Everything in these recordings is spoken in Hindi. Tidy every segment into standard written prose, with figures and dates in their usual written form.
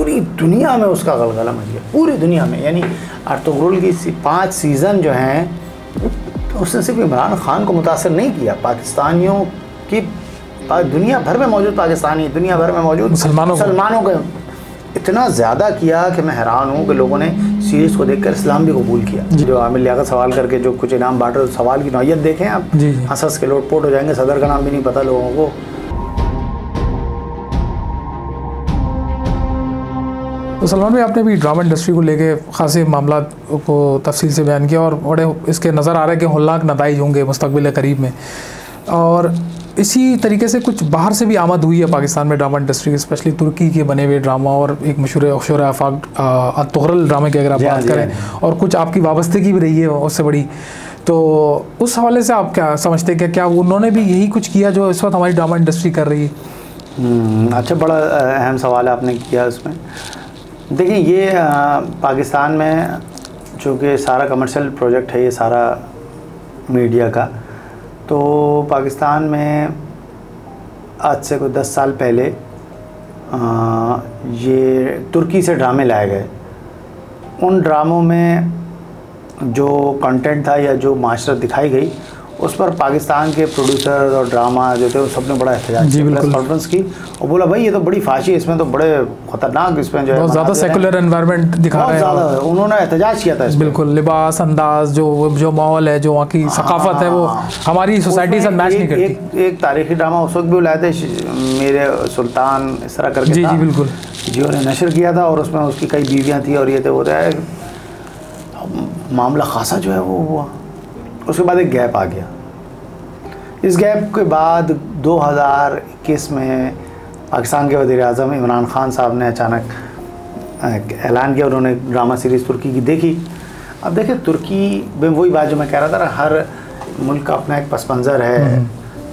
पूरी दुनिया में उसका गलगला मच गया, पूरी दुनिया में। यानी अर्तुगरुल की 5 सीज़न जो हैं तो उसने सिर्फ इमरान खान को मुतासर नहीं किया, पाकिस्तानियों की दुनिया भर में मौजूद पाकिस्तानी, दुनिया भर में मौजूद मुसलमानों को इतना ज़्यादा किया कि मैं हैरान हूँ कि लोगों ने सीरीज़ को देखकर इस्लाम भी कबूल किया। जो आमिर लियाकत सवाल करके जो कुछ इनाम बांटे, सवाल की नौयत देखें आप, हंस के लोटपोट हो जाएंगे, सदर का नाम भी नहीं पता लोगों को। तो सलमान भाई, आपने भी ड्रामा इंडस्ट्री को लेके खासे मामला को तफसील से बयान किया और बड़े इसके नज़र आ रहा है कि होलनाक नताइज होंगे मुस्तकबिल करीब में। और इसी तरीके से कुछ बाहर से भी आमद हुई है पाकिस्तान में ड्रामा इंडस्ट्री की, स्पेशली तुर्की के बने हुए ड्रामा और एक मशहूर आफाक अर्तुगरुल ड्रामे की अगर आप बात करें, और कुछ आपकी वाबस्तगी भी रही है उससे बड़ी, तो उस हवाले से आप क्या समझते हैं कि क्या उन्होंने भी यही कुछ किया जो इस वक्त हमारी ड्रामा इंडस्ट्री कर रही है? अच्छा, बड़ा अहम सवाल आपने किया इसमें। देखिए, ये पाकिस्तान में चूँकि सारा कमर्शियल प्रोजेक्ट है ये सारा मीडिया का, तो पाकिस्तान में आज से कोई 10 साल पहले ये तुर्की से ड्रामे लाए गए। उन ड्रामों में जो कंटेंट था या जो माशरत दिखाई गई उस पर पाकिस्तान के प्रोड्यूसर और ड्रामा जो थे सबने बड़ा एहतजाज किया, प्रेस कॉन्फ्रेंस की और बोला भाई ये तो बड़ी फाशी है, इसमें तो बड़े ख़तरनाक, इसमें जो है बहुत ज़्यादा सेकुलर एनवायरनमेंट दिखा रहे हैं, ज़्यादा उन्होंने एहतजाज किया था। बिल्कुल, लिबास, अंदाज, जो माहौल है, जो वहाँ की सकाफत है, वो हमारी सोसाइटी से मैच नहीं करती। एक तारीखी ड्रामा उस वक्त भी बुलाए थे, मेरे सुल्तान इस तरह करके, जी बिल्कुल, जियो ने नशर किया था और उसमें उसकी कई बीवियाँ थी और ये थे, वो है मामला खासा जो है वो हुआ। उसके बाद एक गैप आ गया। इस गैप के बाद 2021 में पाकिस्तान के वज़ीर-ए-आज़म इमरान खान साहब ने अचानक ऐलान किया, उन्होंने ड्रामा सीरीज़ तुर्की की देखी। अब देखिए, तुर्की में वही बात जो मैं कह रहा था ना, हर मुल्क का अपना एक पस मंज़र है।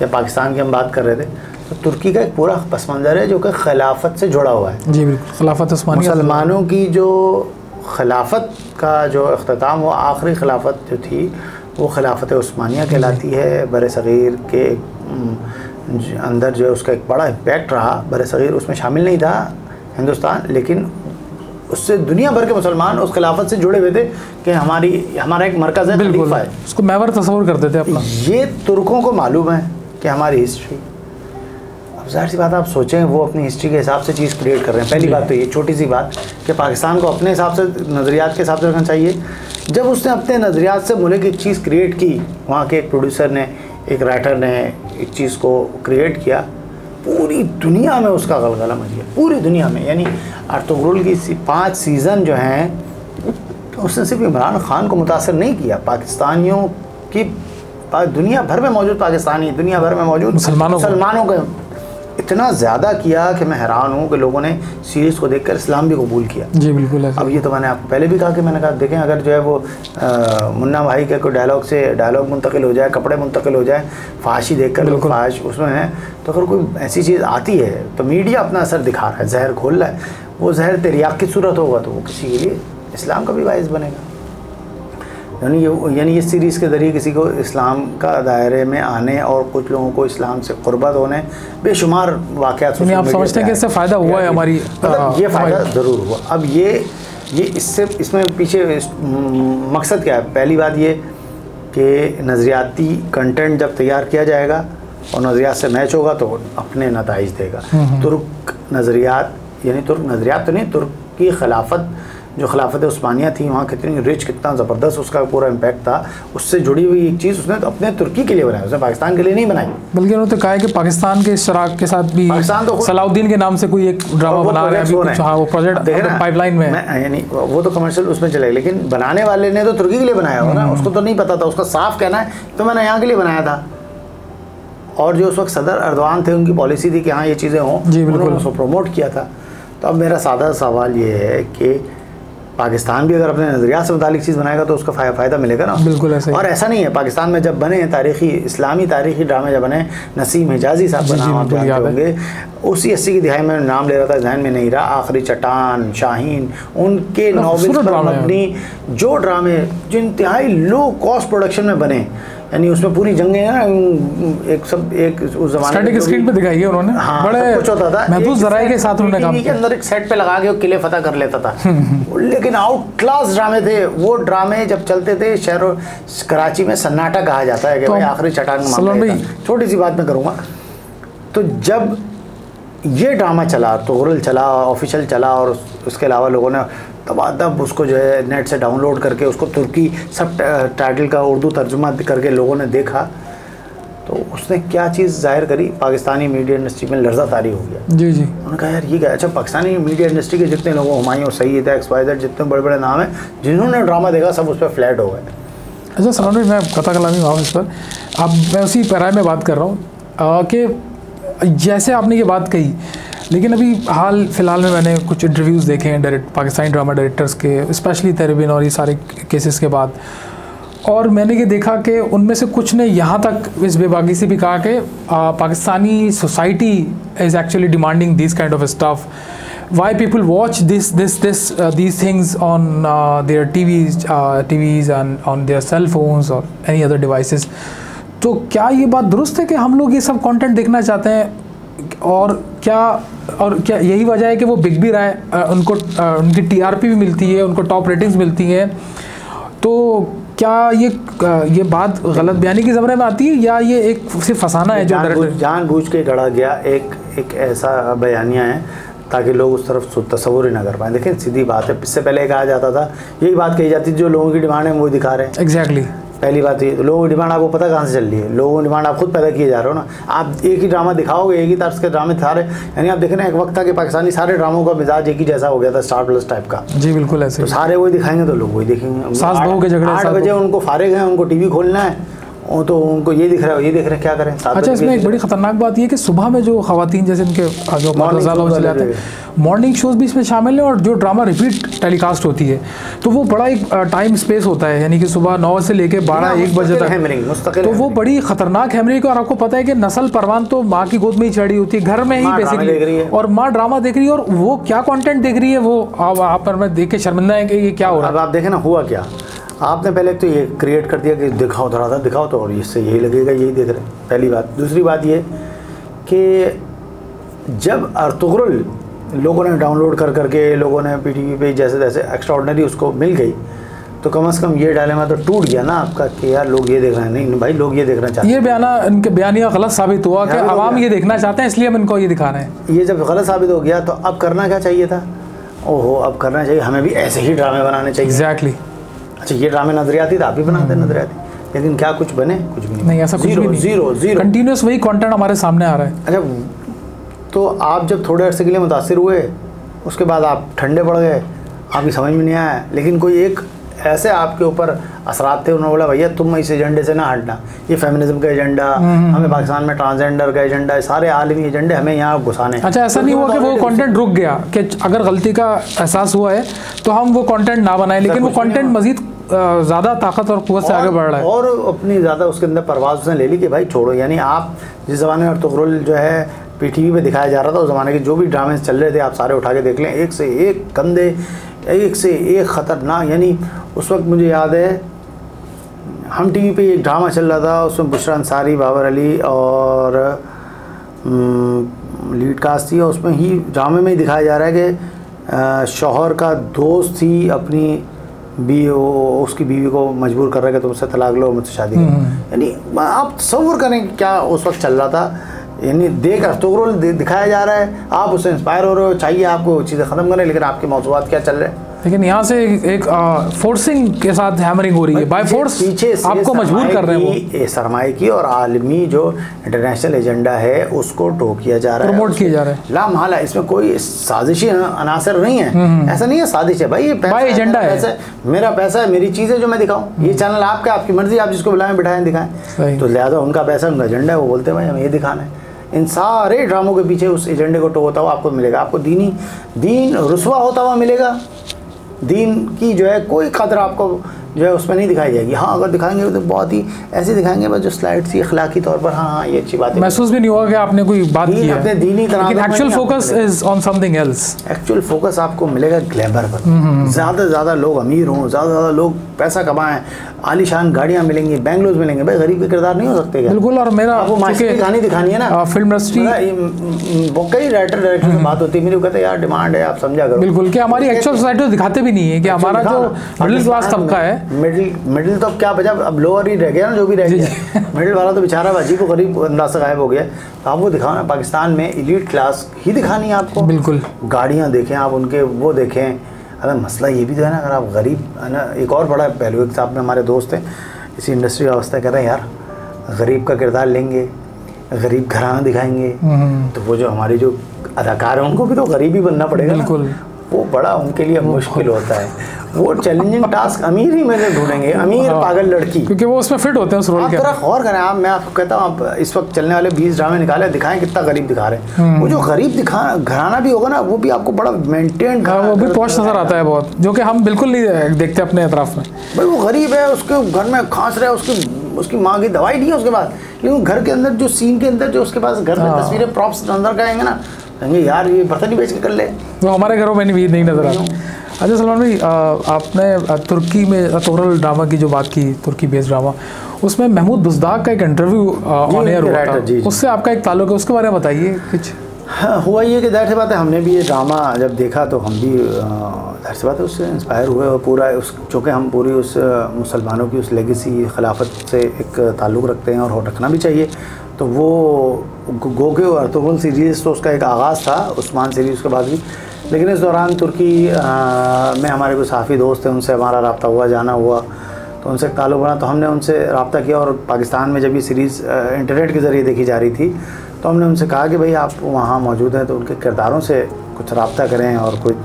या पाकिस्तान की हम बात कर रहे थे तो तुर्की का एक पूरा पस मंज़र है जो कि खिलाफत से जुड़ा हुआ है। जी बिल्कुल, खिलाफत उस्मानिया, मुसलमानों की जो खिलाफत का जो अख्तिताम, वो आखिरी खिलाफत जो थी वो खिलाफत उस्मानिया कहलाती है। बरसग़ीर के अंदर जो है उसका एक बड़ा इम्पैक्ट रहा। बरसग़ीर उसमें शामिल नहीं था हिंदुस्तान, लेकिन उससे दुनिया भर के मुसलमान उस खिलाफत से जुड़े हुए थे कि हमारा एक मरकज़ है, खलीफा है, उसको महवर तस्वुर करते थे अपना। ये तुर्कों को मालूम है कि हमारी हिस्ट्री। अब ज़ाहिर सी बात, आप सोचें वो अपनी हिस्ट्री के हिसाब से चीज़ क्रिएट कर रहे हैं। पहली बात तो ये छोटी सी बात कि पाकिस्तान को अपने हिसाब से, नज़रियात के हिसाब से रखना चाहिए। जब उसने अपने नज़रियात से मुल्क एक चीज़ क्रिएट की, वहाँ के एक प्रोड्यूसर ने, एक राइटर ने एक चीज़ को क्रिएट किया, पूरी दुनिया में उसका गलगला मच गया, पूरी दुनिया में। यानी अर्तुगरुल की 5 सीज़न जो हैं तो उसने सिर्फ इमरान खान को मुतासर नहीं किया, पाकिस्तानियों की दुनिया भर में मौजूद पाकिस्तानी, दुनिया भर में मौजूद मुसलमानों को इतना ज़्यादा किया कि मैं हैरान हूँ कि लोगों ने सीरीज़ को देखकर इस्लाम भी कबूल किया। जी बिल्कुल। अब ये तो मैंने आपको पहले भी कहा कि मैंने कहा देखें, अगर जो है वो मुन्ना भाई के कोई डायलॉग से डायलॉग मुंतकिल हो जाए, कपड़े मुंतकिल हो जाए, फाशी देखकर लोग फाश उसमें है, तो अगर कोई ऐसी चीज़ आती है तो मीडिया अपना असर दिखा रहा है, जहर घोल रहा है। वो जहर तिर्याक की सूरत होगा तो वो किसी के लिए इस्लाम का भी बाइस बनेगा। यानी ये सीरीज़ के ज़रिए किसी को इस्लाम का दायरे में आने और कुछ लोगों को इस्लाम से क़ुर्बत होने बेशुमार वाक़यात। आप समझते हैं कि इससे फ़ायदा हुआ है हमारी? मतलब ये फ़ायदा ज़रूर हुआ। अब ये इसमें पीछे मकसद क्या है? पहली बात ये कि नज़रियाती कंटेंट जब तैयार किया जाएगा और नज़रियात से मैच होगा तो अपने नताइज देगा। तुर्क नज़रियात, यानी तुर्क नज़रियात तो नहीं, तुर्की खिलाफत, जो खिलाफत उस्मानिया थी, वहाँ कितनी रिच, कितना ज़बरदस्त उसका पूरा इम्पैक्ट था, उससे जुड़ी हुई एक चीज़ उसने तो अपने तुर्की के लिए बनाई, उसने पाकिस्तान के लिए नहीं बनाई। बल्कि उन्होंने तो कहा है कि पाकिस्तान के इश्तराक के साथ भी सलाउद्दीन के नाम से कोई एक ड्रामा बना रहे हैं। हाँ, वो प्रोजेक्ट पाइपलाइन में है, यानी वो तो कमर्शियल उसमें चलेगा, लेकिन बनाने वाले ने तो तुर्की के लिए बनाया होगा ना, उसको तो नहीं पता था, उसका साफ कहना है तो मैंने यहाँ के लिए बनाया था। और जो उस वक्त सदर अर्दवान थे, उनकी पॉलिसी थी कि हाँ ये चीज़ें हों, उन्होंने उसको प्रमोट किया था। तो अब मेरा सादा सवाल ये है कि पाकिस्तान भी अगर अपने नज़रियात से मुतालिक चीज़ बनाएगा तो उसका फ़ायदा मिलेगा ना। बिल्कुल ऐसे। और ऐसा नहीं है, पाकिस्तान में जब बने इस्लामी तारीख़ी ड्रामे जब बने, नसीम हिजाज़ी साहब का नाम आप जानते होंगे, उसी 80 की दिहाई में नाम ले रहा था, जहन में नहीं रहा, आखिरी चट्टान, शाहीन, उनके नॉवेल्स पर मबनी जो ड्रामे जो इंतहाई लो कॉस्ट प्रोडक्शन में बने, यानी उसमें पूरी जंगें हैं ना, एक सब एक उस जमाने स्टैटिक स्क्रीन पे दिखाई है उन्होंने। हाँ, बड़े कुछ होता था, महफूज ज़राए के साथ उन्होंने काम के किया। अंदर एक सेट पे लगा के वो किले फतह कर लेता था। लेकिन आउट क्लास ड्रामे थे वो। ड्रामे जब चलते थे शहरों, कराची में सन्नाटा कहा जाता है कि भाई आखिरी चटान मार। छोटी सी बात मैं करूँगा, तो जब ये ड्रामा चला, तुगरुल चला, ऑफिशियल चला, और उसके अलावा लोगों ने तबादब उसको जो है नेट से डाउनलोड करके उसको तुर्की सब टाइटल का उर्दू तर्जुमा करके लोगों ने देखा, तो उसने क्या चीज़ जाहिर करी, पाकिस्तानी मीडिया इंडस्ट्री में लर्जा तारी हो गया। जी जी। उन्होंने कहा यार ये क्या। अच्छा, पाकिस्तानी मीडिया इंडस्ट्री के जितने लोगों, हुमायूं सईद, XYZ, जितने बड़े बड़े नाम हैं जिन्होंने ड्रामा देखा, सब उस पर फ्लैट हो गए। अच्छा सलमान भाई, मैं कथा कलामी हूँ इस पर, अब मैं उसी पैराए में बात कर रहा हूँ कि जैसे आपने ये बात कही, लेकिन अभी हाल फिलहाल में मैंने कुछ इंटरव्यूज़ देखे हैं पाकिस्तानी ड्रामा डायरेक्टर्स के, स्पेशली तेरेबिन और ये सारे केसेस के बाद, और मैंने ये देखा कि उनमें से कुछ ने यहाँ तक इस बेबाकी से भी कहा कि Pakistani society is actually demanding this kind of stuff, why people watch these things on their TVs and on their cell phones or any other devices। तो क्या ये बात दुरुस्त है कि हम लोग ये सब कंटेंट देखना चाहते हैं, और क्या यही वजह है कि वो बिक भी रहा है, उनको उनकी TRP भी मिलती है, उनको टॉप रेटिंग्स मिलती हैं, तो क्या ये बात गलत बयानी के ज़मरे में आती है, या ये एक सिर्फ फसाना है जो जानबूझ के गढ़ा गया एक ऐसा बयानिया है ताकि लोग उस तरफ तस्वुर ही ना कर पाएँ। देखिए सीधी बात है, इससे पहले कहा जाता था, यही बात कही जाती थी, जो लोगों की डिमांड है वो दिखा रहे हैं। एग्जैक्टली। पहली बात ये, तो लोगों की डिमांड आपको पता कहाँ से चल रही है, लोगों की डिमांड आप खुद पैदा किए जा रहे हो ना। आप एक ही ड्रामा दिखाओगे, एक ही तर्ज के ड्रामे सारे, यानी आप देख रहे हैं एक वक्त था कि पाकिस्तानी सारे ड्रामों का मिजाज एक ही जैसा हो गया था, स्टार प्लस टाइप का। जी बिल्कुल ऐसे, तो सारे वही दिखाएंगे तो लोग वही देखेंगे। सास बहू के झगड़े, 8 बजे उनको फारिग है, उनको TV खोलना है, तो उनको ये दिख रहा है, ये देख रहे हैं, क्या करें। अच्छा, इसमें एक बड़ी ख़तरनाक बात ये है कि सुबह में जो ख़वातीन जैसे इनके जो ज़्यादा चले जाते हैं, मॉर्निंग शोज़ भी इसमें शामिल हैं, और जो ड्रामा रिपीट टेलीकास्ट होती है तो वो बड़ा एक टाइम स्पेस होता है, यानी कि सुबह 9 से लेकर 12-1 बजे तक, तो वो बड़ी ख़तरनाक हैमरिंग। और आपको पता है कि नस्ल परवान तो माँ की गोद में ही चढ़ी होती है, घर में ही बेसिकली, और माँ ड्रामा देख रही है, और वो क्या कॉन्टेंट देख रही है, वो आप पर मैं देख के शर्मिंदा है कि ये क्या हो रहा है। अब आप देखें ना हुआ क्या, आपने पहले तो ये क्रिएट कर दिया कि दिखाओ थोड़ा सा, दिखाओ तो, और इससे यही लगेगा, यही देख रहे हैं, पहली बात। दूसरी बात ये कि जब अर्तुगरुल लोगों ने डाउनलोड कर करके, लोगों ने PTV पे जैसे जैसे एक्स्ट्राऑर्डिनरी उसको मिल गई, तो कम से कम ये डायलेमा तो टूट गया ना आपका कि यार लोग ये देख रहे हैं। नहीं भाई, लोग ये देखना चाहते हैं। ये इनके बयानिया गलत साबित हुआ कि आवाम ये देखना चाहते हैं, इसलिए हम इनको ये दिखा रहे हैं। ये जब गलत साबित हो गया तो अब करना क्या चाहिए था? ओहो, अब करना चाहिए हमें भी ऐसे ही ड्रामे बनाने चाहिए। एग्जैक्टली। अच्छा, ये ड्रामे नजरियाती था, आप भी बनाते नजरियाती, लेकिन क्या कुछ बने? कुछ भी नहीं, ऐसा कुछ भी नहीं। जीरो कंटिन्यूस वही कंटेंट हमारे सामने आ रहा है। अच्छा, तो आप जब थोड़े अरसे के लिए मुतासिर हुए, उसके बाद आप ठंडे पड़ गए, आपकी समझ में नहीं आया, लेकिन कोई एक ऐसे आपके ऊपर असरात थे, उन्होंने बोला भैया तुम इस एजेंडे से ना हटना, ये फेमिनिज्म का एजेंडा, हमें पाकिस्तान में ट्रांसजेंडर का एजेंडा, सारे आलमी एजेंडे हमें यहाँ घुसाने। अच्छा, ऐसा नहीं हुआ कि वो कंटेंट रुक गया कि अगर गलती का एहसास हुआ है तो हम वो कंटेंट ना बनाएं, लेकिन वो कंटेंट मजीद ज़्यादा ताकत और कुव्वत से आगे बढ़ रहा है, और अपनी ज़्यादा उसके अंदर परवाज़ उसने ले ली कि भाई छोड़ो। यानी आप जिस ज़माने में अर्तुगरुल जो है PTV पे दिखाया जा रहा था, उस ज़माने के जो भी ड्रामे चल रहे थे आप सारे उठा के देख लें, एक से एक गंदे, एक से एक ख़तरनाक। यानी उस वक्त मुझे याद है हम TV पे एक ड्रामा चल रहा था, उसमें बुशरा अंसारी, बाबर अली और लीड कास्ट थी, और उसमें ही ड्रामे में ही दिखाया जा रहा है कि शौहर का दोस्त ही अपनी उसकी बीवी को मजबूर कर रहा है कि तुम उससे तलाक लो, मुझसे शादी करो। यानी आप तसव्वुर करें क्या उस वक्त चल रहा था। यानी देख अर्तुगरुल दिखाया जा रहा है, आप उससे इंस्पायर हो रहे हो, चाहिए आपको चीज़ें ख़त्म करें, लेकिन आपके मौज़ूआत क्या चल रहे हैं। लेकिन यहाँ से एक फोर्सिंग के साथ हैमरिंग हो रही है, बाय फोर्स पीछे से आपको मजबूर कर रहे हैं, वो सरमाए की और आलमी जो इंटरनेशनल एजेंडा है उसको टो किया जा रहा है, प्रमोट किया जा रहा है। ला महला इसमें कोई साजिशी अनासर नहीं है, ऐसा नहीं है साजिश है भाई, ये पैसा एजेंडा है, मेरा पैसा है, मेरी चीज़ें जो मैं दिखाऊँ, ये चैनल आपका, आपकी मर्जी, आप जिसको बुलाएं बिठाएं दिखाएं, तो लिहाजा उनका पैसा, उनका एजेंडा है, वो बोलते हैं भाई हमें ये दिखाना है। इन सारे ड्रामों के पीछे उस एजेंडे को टो होता हुआ आपको मिलेगा, आपको दीन रुसवा होता हुआ मिलेगा, दीन की जो है कोई कदर आपको जो है उसमें नहीं दिखाई जाएगी। हाँ, अगर दिखाएंगे तो बहुत ही ऐसे दिखाएंगे बस जो स्लाइड सी अखलाकी तौर पर, हाँ ये अच्छी बात है, महसूस भी नहीं होगा कि आपने कोई बात की है, अपने दीनी तरह, लेकिन actual focus is on something else. Actual focus आपको मिलेगा ग्लैमर पर, ज़्यादा से ज़्यादा लोग अमीर हों, ज़्यादा से ज़्यादा लोग पैसा कमाएं, आलीशान गाड़ियाँ मिलेंगी, बैंगलोर मिलेंगे, भाई गरीब के किरदार नहीं हो सकते क्या? बिल्कुल। और मेरा आपको मास्टर की कहानी दिखानी है ना, फिल्म इंडस्ट्री, वो कई डायरेक्टर से बात होती है मेरी, वो कहते हैं यार डिमांड है, आप समझा करो। बिल्कुल, कि हमारी एक्चुअल सोसाइटी दिखाते भी नहीं है कि हमारा जो मिडिल क्लास तबका है, मिडिल तो अब क्या बचा, अब लोअर ही रह गया ना, जो भी रह गया। मिडिल वाला तो बेचारा अजीब को गरीब अंदाज से गायब हो गया। तो आप वो दिखाओ ना, पाकिस्तान में एलीट क्लास ही दिखानी है आपको। बिल्कुल, गाड़ियाँ देखें आप उनके, वो देखें। अगर मसला ये भी तो है ना, अगर आप गरीब है ना, एक और बड़ा पहलू, एक साहब में हमारे दोस्त हैं इसी इंडस्ट्री का अवस्था, कहते हैं यार गरीब का किरदार लेंगे, गरीब घराना दिखाएंगे, तो वो जो हमारी जो अदाकार हैं उनको भी तो गरीब ही बनना पड़ेगा। बिल्कुल, वो बड़ा उनके लिए मुश्किल होता है, वो चैलेंजिंग टास्क अमीर ही में ढूंढेंगे, अमीर पागल लड़की, क्योंकि वो उसमें फिट होते हैं उस रोल के। आप थोड़ा गौर करें आप, मैं आपको कहता हूँ आप इस वक्त चलने वाले 20 ड्रामे निकाले, दिखाएं कितना गरीब दिखा रहे हैं। वो जो गरीब घराना भी होगा ना, वो भी आपको बड़ा मेंटेन, वो भी पॉश नजर आता है बहुत, जो कि हम बिल्कुल नहीं देखते अपने अतराफ में। भाई वो गरीब है, उसके घर में खांस रहा है, उसकी माँ की दवाई नहीं है उसके बाद, लेकिन घर के अंदर जो सीन के अंदर जो उसके पास घर में तस्वीरें प्रॉप्स अंदर का आएंगे ना, कहेंगे यार ये बर्तन ही बेच के कर ले, वो हमारे घरों में नहीं नजर आता। अच्छा सलमान भाई, आपने तुर्की में तोरल ड्रामा की जो बात की, तुर्की बेस्ड ड्रामा, उसमें महमूद बुज़दाक का एक इंटरव्यू ऑन एयर हुआ था, उससे आपका एक ताल्लुक है, उसके बारे में बताइए कुछ। हाँ, हुआ ये कि जाहिर सी बात है, हमने भी ये ड्रामा जब देखा तो हम भी जाहिर सी बात है उससे इंस्पायर हुए, और पूरा उस चूँकि हम पूरी उस मुसलमानों की उस लेगेसी खिलाफत से एक ताल्लुक़ रखते हैं और रखना भी चाहिए। तो वो गो के अर्तुगरुल सीरीज़ तो उसका एक आगाज़ था, उस्मान सीरीज़ के बाद भी, लेकिन इस दौरान तुर्की में हमारे कुछ साफ़ी दोस्त थे, उनसे हमारा रब्ता हुआ, जाना हुआ, तो उनसे एक ताल्लुक़ बना, तो हमने उनसे रब्ता किया। और पाकिस्तान में जब ये सीरीज़ इंटरनेट के ज़रिए देखी जा रही थी, तो हमने उनसे कहा कि भाई आप वहाँ मौजूद हैं तो उनके किरदारों से कुछ रब्ता करें, और कुछ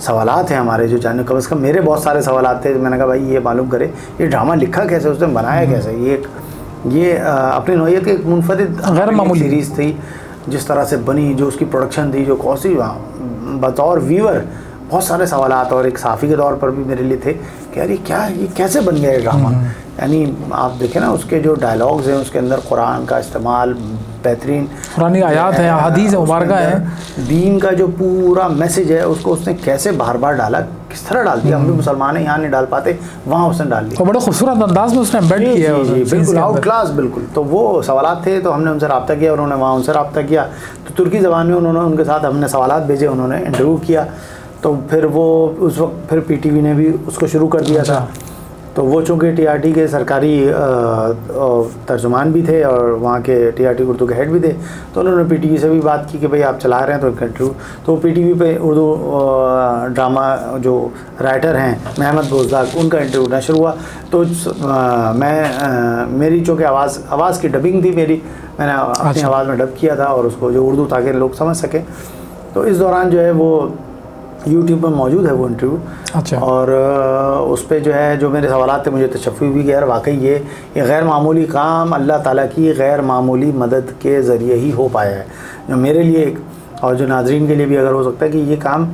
सवालात हैं हमारे जो जानने, कम से कम मेरे बहुत सारे सवालात थे। मैंने कहा भाई ये मालूम करें ये ड्रामा लिखा कैसे, उसने बनाया कैसे, ये अपनी नौइयत की एक मुनफरिद गैर मामूली सीरीज़ थी, जिस तरह से बनी, जो उसकी प्रोडक्शन थी, जो कौसी बतौर व्यूअर बहुत सारे सवालात और एक साफ़ी के तौर पर भी मेरे लिए थे कि यार ये कैसे बन गया ये ड्रामा। यानी आप देखें ना उसके जो डायलॉग्स हैं, उसके अंदर कुरान का इस्तेमाल, बेहतरीन पुरानी आयात हैं, हदीस मुबारका है, दीन का जो पूरा मैसेज है उसको उसने कैसे बार बार डाला, किस तरह डाल दिया। हम भी मुसलमान हैं, यहाँ नहीं डाल पाते, वहाँ उसने डाल दिया, और बड़ा खूबसूरत अंदाज में उसने एम्बेड किया है, बिल्कुल आउट क्लास, बिल्कुल। तो वो सवालात थे, तो हमने उनसे रब्ता किया, उन्होंने वहाँ उनसे रब्ता किया, तो तुर्की ज़बान में उन्होंने उनके साथ हमने सवालात भेजे, उन्होंने इंटरव्यू किया। तो फिर वो उस वक्त फिर PTV ने भी उसको शुरू कर दिया था। तो वो चूँकि TRT के सरकारी तर्जुमान भी थे और वहाँ के TRT उर्दू के हेड भी थे, तो उन्होंने PTV से भी बात की कि भाई आप चला रहे हैं तो इनका इंटरव्यू। तो PTV पे उर्दू ड्रामा जो राइटर हैं महमूद बुज़दाक, उनका इंटरव्यू नशर हुआ। तो मेरी चूँकि आवाज़ की डबिंग थी मेरी, मैंने अपनी आवाज़ में डब किया था और उसको जो उर्दू, ताकि लोग समझ सकें। तो इस दौरान जो है वो YouTube पर मौजूद है वो इंटरव्यू। अच्छा। और उस पर जो है जो मेरे सवालात थे, मुझे तशफ़ी भी यार वाकई ये गैर मामूली काम अल्लाह ताला की गैर मामूली मदद के ज़रिए ही हो पाया है, जो मेरे लिए और जो नाज़रीन के लिए भी अगर हो सकता है कि ये काम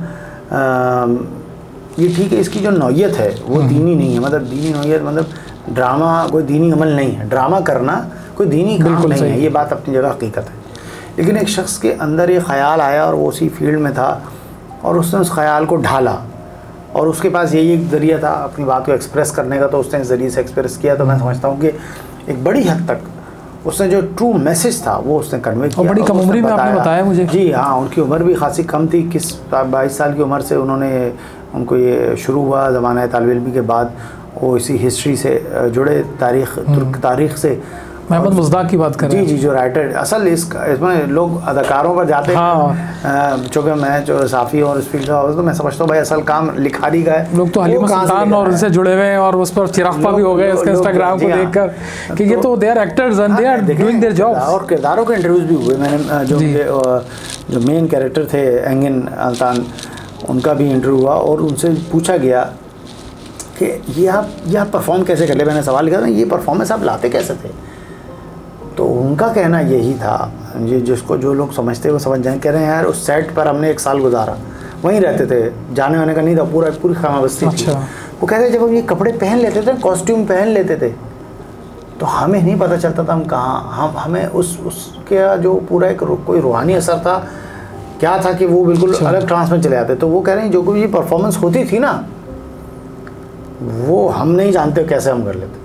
ये ठीक है, इसकी जो नौइयत है वो दीनी नहीं है, मतलब दीनी नौइयत मतलब ड्रामा कोई दीनी अमल नहीं है, ड्रामा करना कोई दीनी काम नहीं है, ये बात अपनी जगह हकीकत है। लेकिन एक शख्स के अंदर ये ख़याल आया और वो उसी फील्ड में था और उसने उस ख़याल को ढाला और उसके पास यही एक ज़रिया था अपनी बात को एक्सप्रेस करने का, तो उसने इस ज़रिए से एक्सप्रेस किया। तो मैं समझता हूँ कि एक बड़ी हद तक उसने जो ट्रू मैसेज था वो उसने कन्वे किया। बड़ी कम उम्र में आपने बताया मुझे। जी हाँ, उनकी उम्र भी खासी कम थी, 22 साल की उम्र से उनको ये शुरू हुआ ज़माना तालिब इल्मी के बाद। वो इसी हिस्ट्री से जुड़े, तुर्क तारीख़ से महमूद बुज़दाक की बात करें। जी जो राइटर असल इसमें लोग अदाकारों पर जाते हैं, चूँकि मैं जो साफ़ी और इस फील्ड का हो, तो मैं समझता हूँ भाई असल काम लिखारी का है। लोग तो हलीमा सुल्तान और उनसे जुड़े हुए हैं और उस पर चिरागपा भी हो गए उसके इंस्टाग्राम को देखकर कि ये तो they are actors and they are doing their job. और किरदारों के इंटरव्यूज़ भी हुए, मैंने जो मेन कैरेक्टर थे एंगिन अल्तान, उनका भी इंटरव्यू हुआ और उनसे पूछा गया कि ये आप परफॉर्म कैसे कर ले। मैंने सवाल किया था ये परफॉर्मेंस आप लाते कैसे थे, तो उनका कहना यही था, ये जिसको जो लोग समझते वो समझ जाएं, कह रहे हैं यार उस सेट पर हमने 1 साल गुजारा, वहीं रहते थे, जाने आने का नहीं था, पूरी खामाबस्ती थी। वो कहते जब हम ये कपड़े पहन लेते थे, कॉस्ट्यूम पहन लेते थे, तो हमें नहीं पता चलता था हम कहाँ, हमें उसके जो पूरा एक कोई रूहानी असर था, क्या था कि वो बिल्कुल अलग ट्रांस में चले जाते। तो वो कह रहे हैं जो कोई परफॉर्मेंस होती थी ना, वो हम नहीं जानते कैसे हम कर लेते।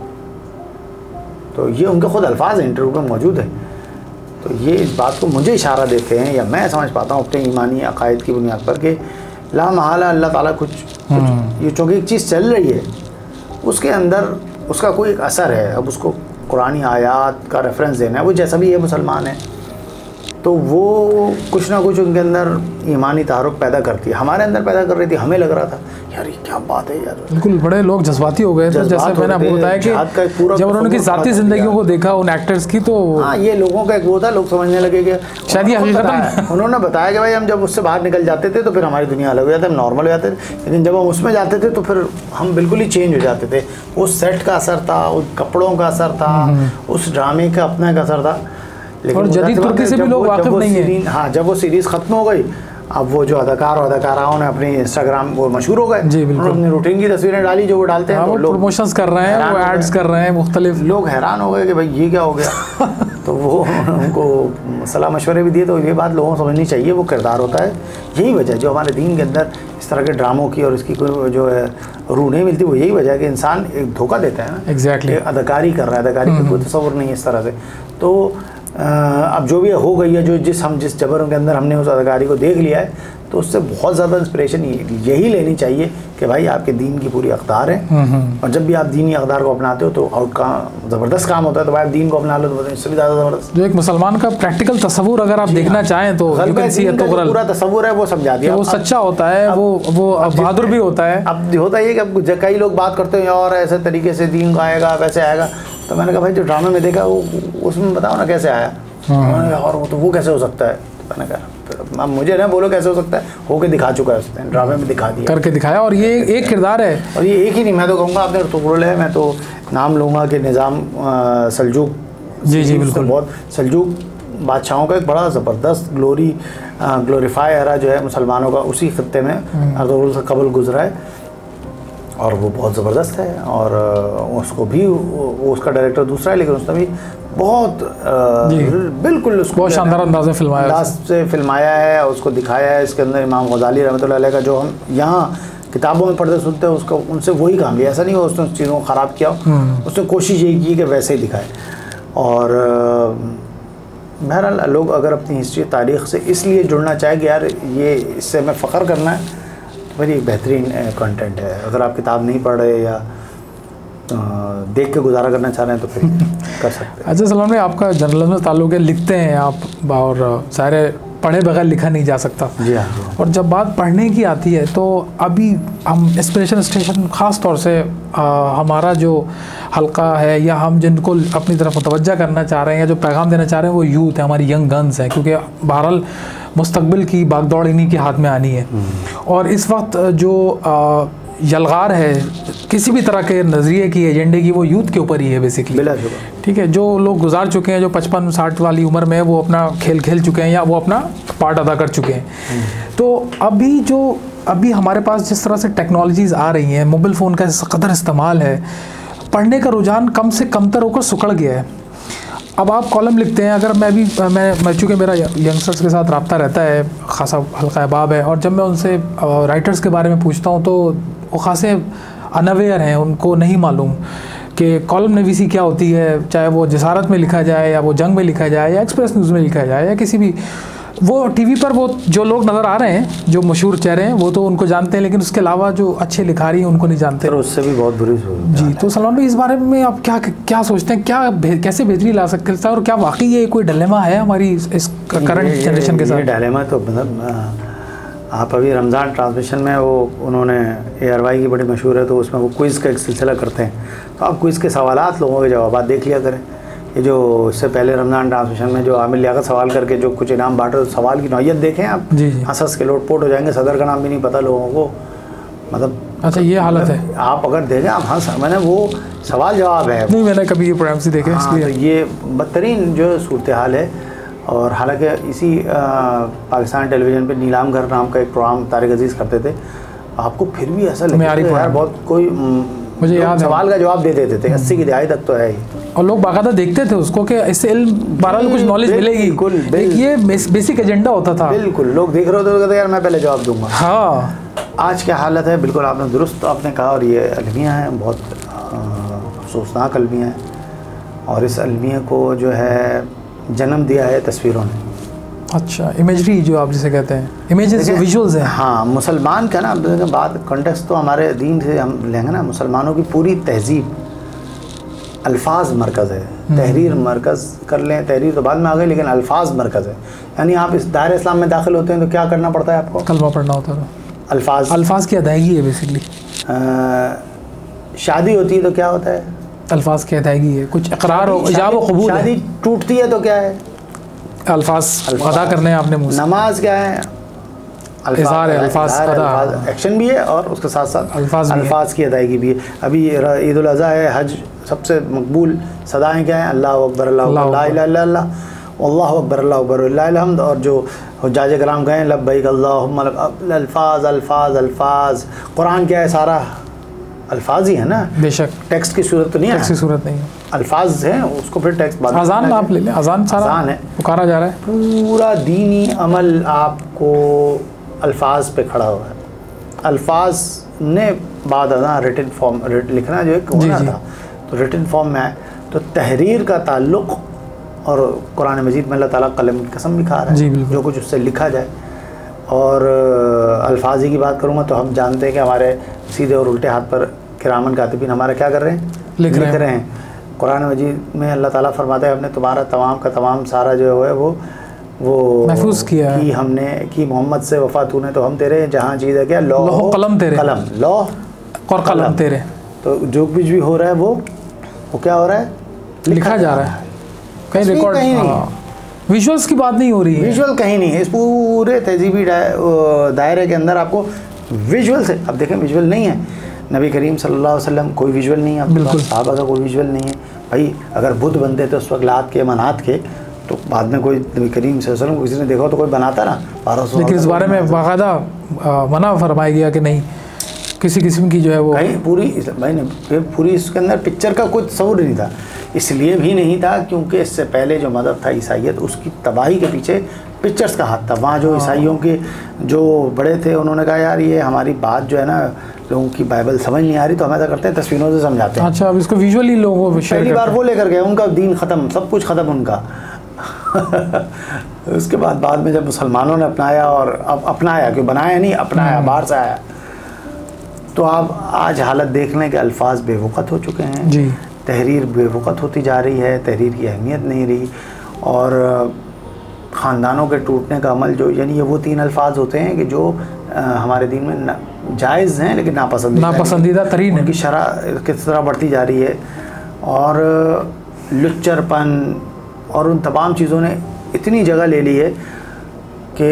तो ये उनके खुद अल्फाज इंटरव्यू में मौजूद है। तो ये इस बात को मुझे इशारा देते हैं, या मैं समझ पाता हूँ अपने ईमानी अकायद की बुनियाद पर, कि ला महला अल्लाह ताला कुछ ये चूँकि एक चीज़ चल रही है उसके अंदर उसका कोई एक असर है। अब उसको कुरानी आयात का रेफरेंस देना है, वो जैसा भी है मुसलमान है, तो वो कुछ ना कुछ उनके अंदर ईमानी तारुक पैदा करती है, हमारे अंदर पैदा कर रही थी। हमें लग रहा था यार ये क्या बात है यार, बिल्कुल बड़े लोग जज्बाती हो गए थे। जैसे मैंने आपको बताया कि जब उन्होंने उनकी ज़ाती ज़िंदगियों को देखा उन एक्टर्स की, तो हाँ ये लोगों का एक वो था, लोग समझने लगे कि शायद ये हकीकत उन्होंने बताया कि भाई हम जब उससे बाहर निकल जाते थे तो फिर हमारी दुनिया अलग हो जाती है, हम नॉर्मल हो जाते थे, लेकिन जब हम उसमें जाते थे तो फिर हम बिल्कुल ही चेंज हो जाते थे। उस सेट का असर था, उस कपड़ों का असर था, उस ड्रामे का अपना का असर था। और जदीद तुर्की से भी लोग वाकिफ नहीं है। हाँ, जब वो सीरीज़ ख़त्म हो गई, अब वो जो अदाकार और अदाकाराओं ने अपनी इंस्टाग्राम वो मशहूर हो गए, जी बिल्कुल, अपनी रूटीन की तस्वीरें डाली जो वो डालते हैं, तो लोग प्रमोशंस कर रहे हैं, वो एड्स कर रहे हैं मुख्तलिफ, लोग हैरान हो गए कि भाई ये क्या हो गया। तो वो उनको सलाह मशवरे भी दिए। तो ये बात लोगों को समझनी चाहिए, वो किरदार होता है। यही वजह जो हमारे दीन के अंदर इस तरह के ड्रामों की और इसकी कोई जो है रूह नहीं मिलती, वो यही वजह है कि इंसान एक धोखा देता है ना। एग्जैक्टली, अदाकारी कर रहा है, अदाकारी का कोई तस्वुर नहीं है इस तरह से। तो अब जो भी हो गई है, जो जिस जबर के अंदर हमने उस अदाकारी को देख लिया है, तो उससे बहुत ज़्यादा इंस्पिरेशन यही लेनी चाहिए कि भाई आपके दीन की पूरी अक़दार है, और जब भी आप दीनी अक़दार को अपनाते हो तो आउटकम ज़बरदस्त काम होता है। तो भाई आप दीन को अपना लो तो इससे भी ज़्यादा ज़बरदस्त। जो एक मुसलमान का प्रैक्टिकल तस्वुर अगर आप देखना चाहें तो पूरा तस्वुर है वो समझा दिया, वो सच्चा होता है, वो बहादुर भी होता है। अब होता है कि अब कई लोग बात करते हैं और ऐसे तरीके से दीन को आएगा वैसे आएगा, तो मैंने कहा भाई जो ड्रामे में देखा वो उसमें बताओ ना कैसे आया, और वो कैसे हो सकता है। तो मैंने कहा अब मुझे ना बोलो कैसे हो सकता है, होके दिखा चुका है उसने, ड्रामे में दिखा दिया, करके दिखाया। और ये एक किरदार है, और ये एक ही नहीं, मैं तो कहूँगा आपने टुकड़े है, मैं तो नाम लूँगा कि निज़ाम सल्जूक, जी बिल्कुल, बहुत सल्जूक बादशाहों का एक बड़ा ज़बरदस्त ग्लोरीफाई एरा जो है मुसलमानों का उसी खत्ते में अर्तुगरुल से कबल गुजरा है, और वो बहुत ज़बरदस्त है। और उसको भी उसका डायरेक्टर दूसरा है, लेकिन उसने भी बहुत बिल्कुल उसको बहुत शानदार अंदाज़ से फिल्माया है, उसको दिखाया है। इसके अंदर इमाम गज़ाली रहमतुल्लाह अलैह का जो हम यहाँ किताबों में पढ़ते सुनते हैं, उसका उनसे वही काम लिया। ऐसा नहीं हो उसने उस चीज़ों को ख़राब किया, उसने कोशिश यही की कि वैसे ही दिखाए। और बहरहाल लोग अगर अपनी हिस्ट्री तारीख़ से इसलिए जुड़ना चाहे कि यार ये इससे हमें फ़ख्र करना है, तो मेरी बेहतरीन कंटेंट है। अगर आप किताब नहीं पढ़ रहे या देख के गुजारा करना चाह रहे हैं तो फिर कर सकते हैं। अच्छा सलमान भाई, आपका जर्नलिज्म में ताल्लुक़ है, लिखते हैं आप, और सारे पढ़े बगैर लिखा नहीं जा सकता। जी हाँ। और जब बात पढ़ने की आती है तो अभी हम इंस्पिरेशन स्टेशन ख़ास तौर से हमारा जो हल्का है, या हम जिनको अपनी तरफ मुतवज्जा करना चाह रहे हैं, या जो पैगाम देना चाह रहे हैं, वो यूथ है, हमारी यंग गन्स हैं, क्योंकि बहरहाल मुस्तकबिल की बागदौड़ इन्हीं के हाथ में आनी है। और इस वक्त जो यलगार है किसी भी तरह के नज़रिए की, एजेंडे की, वो यूथ के ऊपर ही है बेसिकली। ठीक है, जो लोग गुजार चुके हैं, जो 55-60 वाली उम्र में, वो अपना खेल खेल चुके हैं या वो अपना पार्ट अदा कर चुके हैं। तो अभी हमारे पास जिस तरह से टेक्नोलॉजीज़ आ रही हैं, मोबाइल फ़ोन का इस कदर इस्तेमाल है, पढ़ने का रुझान कम से कमतर होकर सुकड़ गया है। अब आप कॉलम लिखते हैं, अगर मैं चूँकि मेरा यंगस्टर्स के साथ रब्ता रहता है, ख़ासा हल्का अहबाब है, और जब मैं उनसे राइटर्स के बारे में पूछता हूँ तो वो ख़ासे अनअवेयर हैं, उनको नहीं मालूम कि कॉलम नवीसी क्या होती है, चाहे वो जसारत में लिखा जाए, या वो जंग में लिखा जाए, या एक्सप्रेस न्यूज़ में लिखा जाए, या किसी भी, वो टीवी पर वो जो लोग नज़र आ रहे हैं, जो मशहूर चेहरे हैं, वो तो उनको जानते हैं, लेकिन उसके अलावा जो अच्छे लिखारी हैं उनको नहीं जानते। उससे भी बहुत बुरी जी। तो सलमान भाई, इस बारे में आप क्या सोचते हैं, कैसे बेहतरी ला सकते हैं, और क्या वाकई ये कोई डिलेमा है हमारी इस करंट जनरेशन के साथ? डिलेमा तो मतलब आप अभी रमज़ान ट्रांसमिशन में उन्होंने ARY की बड़ी मशहूर है, तो उसमें वो क्विज़ का एक सिलसिला करते हैं, तो आप क्विज़ के सवालात, लोगों के जवाब देख लिया करें। ये जो इससे पहले रमज़ान ट्रांसमिशन में जो आमिर लियाकत सवाल करके जो कुछ इनाम बांटे, सवाल की नौइयत देखें आप, हंस के लोटपोट हो जाएंगे। सदर का नाम भी नहीं पता लोगों को, मतलब अच्छा ये हालत है। आप अगर देखें आप मैंने वो सवाल जवाब है नहीं, मैंने कभी ये प्रोग्राम से देखे। हाँ, तो ये बदतरीन जो सूरत हाल है। और हालांकि इसी पाकिस्तान टेलीविज़न पे नीलाम घर नाम का एक प्रोग्राम तारिक अजीज़ करते थे, आपको फिर भी ऐसा लगता है यार बहुत कोई मुझे याद सवाल का जवाब दे देते थे। 80 की दहाई तक तो है ही, और लोग बाकायदा देखते थे उसको कि इससे बहरहाल कुछ नॉलेज मिलेगी। ये बेसिक एजेंडा होता था। बिल्कुल, लोग देख रहे होते थे यार मैं पहले जवाब दूंगा। हाँ, आज क्या हालत है, बिल्कुल आपने दुरुस्त आपने कहा, और ये अलमियाँ हैं, बहुत अफसोसनाक अलमियाँ हैं। और इस अलमिया को जो है जन्म दिया है तस्वीरों ने। अच्छा, इमेजरी जो आप जिसे कहते हैं, इमेजेस, विजुअल्स हैं। हाँ, मुसलमान का ना बात कॉन्टेक्स्ट तो हमारे दीन से हम लेंगे ना, मुसलमानों की पूरी तहजीब अल्फाज मरकज़ है। तहरीर मरकज़ कर लें, तहरीर तो बाद में आ गई, लेकिन अल्फाज मरकज़ है। यानी आप इस दायरे इस्लाम में दाखिल होते हैं तो क्या करना पड़ता है आपको? कलमा पढ़ना होता है। अल्फाज की अदायगी है बेसिकली। शादी होती है तो क्या होता है? अल्फाज की अदायगी है, कुछ इकरार हो, इजाब व कबूल। शादी टूटती है तो क्या है? अल्फाज अदा करने हैं आपने मुँह से। नमाज क्या है? इज़हार है, अल्फाज अदा, एक्शन भी है और उसके साथ साथ अल्फाज की अदायगी भी है। अभी ईद उल अज़हा है, हज, सबसे मकबूल सदाएँ क्या हैं? अल्लाह अकबर, अल्लाह अकबर, ला इलाहा इल्लल्लाह, अल्लाहु अकबर, अल्लाहु अकबर, वलिल्लाहिल हम्द। और जो हुज्जाज कराम गए लब्बैक अल्लाहुम्मा लब्बैक, अल्फाज अल्फाज अल्फाज। कुरान क्या है? सारा अल्फाज ही है ना, बेशक। टेक्स्ट की सूरत तो नहीं है, टेक्स्ट की सूरत नहीं है, अल्फाज हैं, उसको फिर टेक्स्ट बाद। अजान आप ले लें, अजान सारा अजान है, पुकारा जा रहा है। पूरा दीनी अमल आपको अल्फाज पे खड़ा हुआ है। अल्फाज ने बाद अज़ान रिटन फॉर्म लिखना जो एक होना था, तो रिटन फॉर्म में है। तो तहरीर का ताल्लुक़, और कुरान मजीद में अल्लाह ताला कलम की कसम भी खा रहा है, जो कुछ उससे लिखा जाए। और अल्फाजी की बात करूँगा तो हम जानते हैं कि हमारे सीधे और उल्टे हाथ पर किरामन कातिबीन हमारा क्या कर रहे हैं? लिख रहे हैं। कुरान मजीद में अल्लाह ताला फरमाता है हमने तुम्हारा तमाम का तमाम सारा जो है वो महफूज किया कि हमने कि मोहम्मद से वफ़ा तूने तो हम तेरे, जहाँ चीज़ है क्या? लौह कलम तेरे, कलम, लौह और कलम तेरे। तो जो कुछ भी हो रहा है वो क्या हो रहा है? लिखा जा रहा है, कहीं रिकॉर्ड नहीं। विजुअल्स की बात नहीं हो रही है, विजुअल कहीं नहीं है। इस पूरे तहजीबी दायरे के अंदर आपको विजुअल से, अब देखें विजुअल नहीं है, नबी करीम सल्लल्लाहु अलैहि वसल्लम कोई विजुअल नहीं है, बिल्कुल साहबा का कोई विजुअल नहीं है। भाई अगर बुद्ध बनते थे उस वक्त लात के मनात के, तो बाद में कोई नबी करीम सल्लल्लाहु अलैहि वसल्लम किसी ने देखा तो कोई बनाता ना 1200। लेकिन इस बारे में बाकायदा मना फरमाया गया कि नहीं किसी किस्म की जो है वो कहीं पूरी इसके अंदर पिक्चर का कोई तस्वुर नहीं था। इसलिए भी नहीं था क्योंकि इससे पहले जो मज़हब था ईसाइयत, उसकी तबाही के पीछे पिक्चर्स का हाथ था। वहाँ जो ईसाइयों के जो बड़े थे उन्होंने कहा यार ये हमारी बात जो है ना, लोगों की बाइबल समझ नहीं आ रही, तो हम ऐसा करते हैं तस्वीरों से समझाते हैं। अच्छा, अब इसको विजुअली लोगों को पहली बार वो लेकर गए, उनका दीन ख़त्म, सब कुछ ख़त्म उनका। उसके बाद में जब मुसलमानों ने अपनाया, और अब अपनाया क्यों, बनाया नहीं, अपनाया, बाहर से आया, तो आप आज हालत देख लें कि अल्फाज बेवक़्त हो चुके हैं जी, तहरीर बेवक़्त होती जा रही है, तहरीर की अहमियत नहीं रही। और ख़ानदानों के टूटने का अमल जो, यानी ये वो 3 अल्फाज होते हैं कि जो हमारे दीन में जायज़ हैं लेकिन नापसंदीदा तरीन है, उनकी शरह किस तरह बढ़ती जा रही है। और लुच्चरपन और उन तमाम चीज़ों ने इतनी जगह ले ली है कि